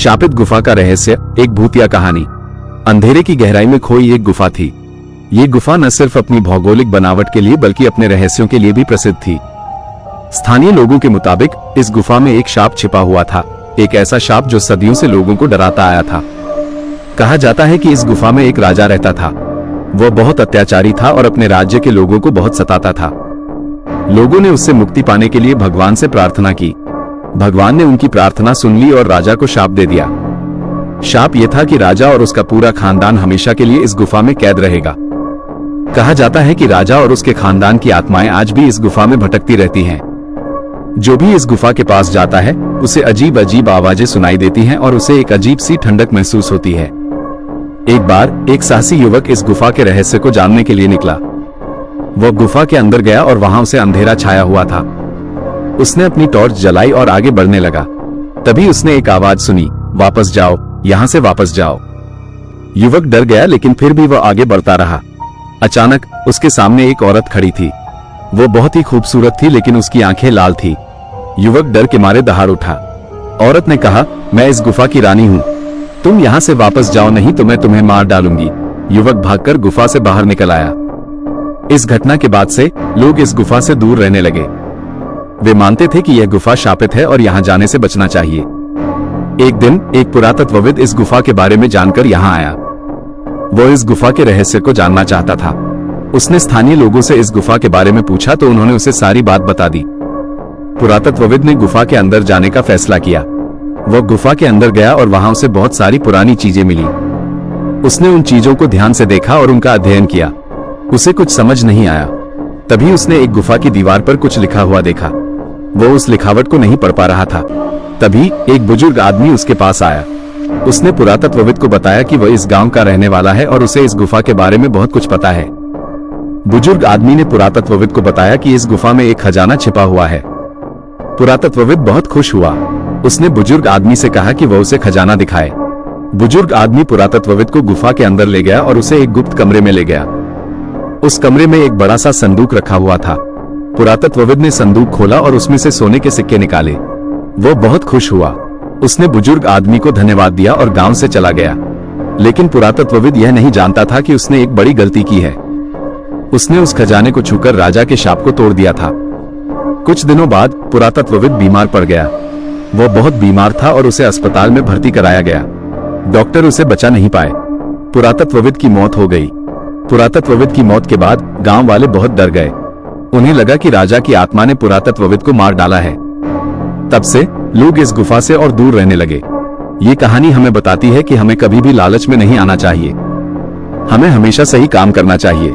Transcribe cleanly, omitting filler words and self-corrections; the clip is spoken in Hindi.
शापित गुफा का रहस्य, एक भूतिया कहानी। अंधेरे की गहराई में खोई एक गुफा थी। ये गुफा न सिर्फ अपनी भौगोलिक बनावट के लिए बल्कि अपने रहस्यों के लिए भी प्रसिद्ध थी। स्थानीय लोगों के मुताबिक इस गुफा में एक शाप छिपा हुआ था, एक ऐसा शाप जो सदियों से लोगों को डराता आया था। कहा जाता है कि इस गुफा में एक राजा रहता था। वह बहुत अत्याचारी था और अपने राज्य के लोगों को बहुत सताता था। लोगों ने उससे मुक्ति पाने के लिए भगवान से प्रार्थना की। भगवान ने उनकी प्रार्थना सुन ली और राजा को शाप दे दिया। शाप यह था कि राजा और उसका पूरा खानदान हमेशा के लिए इस गुफा में कैद रहेगा। कहा जाता है कि राजा और उसके खानदान की आत्माएं आज भी इस गुफा में भटकती रहती हैं। जो भी इस गुफा के पास जाता है उसे अजीब अजीब आवाजें सुनाई देती हैं और उसे एक अजीब सी ठंडक महसूस होती है। एक बार एक साहसी युवक इस गुफा के रहस्य को जानने के लिए निकला। वह गुफा के अंदर गया और वहां उसे अंधेरा छाया हुआ था। उसने अपनी टॉर्च जलाई और आगे बढ़ने लगा। तभी उसने एक आवाज सुनी, वापस जाओ, यहां से वापस जाओ। युवक डर गया लेकिन फिर भी वह आगे बढ़ता रहा। अचानक उसके सामने एक औरत खड़ी थी। वो बहुत ही खूबसूरत थी लेकिन उसकी आंखें लाल थी। युवक डर के मारे दहाड़ उठा। औरत ने कहा, मैं इस गुफा की रानी हूं, तुम यहां से वापस जाओ नहीं तो मैं तुम्हें मार डालूंगी। युवक भागकर गुफा से बाहर निकल आया। इस घटना के बाद से लोग इस गुफा से दूर रहने लगे। वे मानते थे कि यह गुफा शापित है और यहां जाने से बचना चाहिए। एक दिन एक पुरातत्वविद इस गुफा के बारे में जानकर यहां आया। वो इस गुफा के रहस्य को जानना चाहता था। उसने स्थानीय लोगों से इस गुफा के बारे में पूछा तो उन्होंने उसे सारी बात बता दी। पुरातत्वविद ने गुफा के अंदर जाने का फैसला किया। वह गुफा के अंदर गया और वहां उसे बहुत सारी पुरानी चीजें मिली। उसने उन चीजों को ध्यान से देखा और उनका अध्ययन किया। उसे कुछ समझ नहीं आया। तभी उसने एक गुफा की दीवार पर कुछ लिखा हुआ देखा। वो उस लिखावट को नहीं पढ़ पा रहा था। तभी एक बुजुर्ग आदमी उसके पास आया। उसने पुरातत्वविद को बताया कि वह इस गांव का रहने वाला है और उसे इस गुफा के बारे में बहुत कुछ पता है। बुजुर्ग आदमी ने पुरातत्वविद को बताया कि इस गुफा में एक खजाना छिपा हुआ है। पुरातत्वविद बहुत खुश हुआ। उसने बुजुर्ग आदमी से कहा कि वह उसे खजाना दिखाए। बुजुर्ग आदमी पुरातत्वविद को गुफा के अंदर ले गया और उसे एक गुप्त कमरे में ले गया। उस कमरे में एक बड़ा सा संदूक रखा हुआ था। पुरातत्वविद ने संदूक खोला और उसमें से सोने के सिक्के निकाले। वो बहुत खुश हुआ। उसने बुजुर्ग आदमी को धन्यवाद दिया और गांव से चला गया। लेकिन पुरातत्वविद यह नहीं जानता था कि उसने एक बड़ी गलती की है। उसने उस खजाने को छूकर राजा के शाप को तोड़ दिया था। कुछ दिनों बाद पुरातत्वविद बीमार पड़ गया। वो बहुत बीमार था और उसे अस्पताल में भर्ती कराया गया। डॉक्टर उसे बचा नहीं पाए। पुरातत्वविद की मौत हो गई। पुरातत्वविद की मौत के बाद गांव वाले बहुत डर गए। उन्हें लगा कि राजा की आत्मा ने पुरातत्वविद को मार डाला है। तब से लोग इस गुफा से और दूर रहने लगे। ये कहानी हमें बताती है कि हमें कभी भी लालच में नहीं आना चाहिए। हमें हमेशा सही काम करना चाहिए।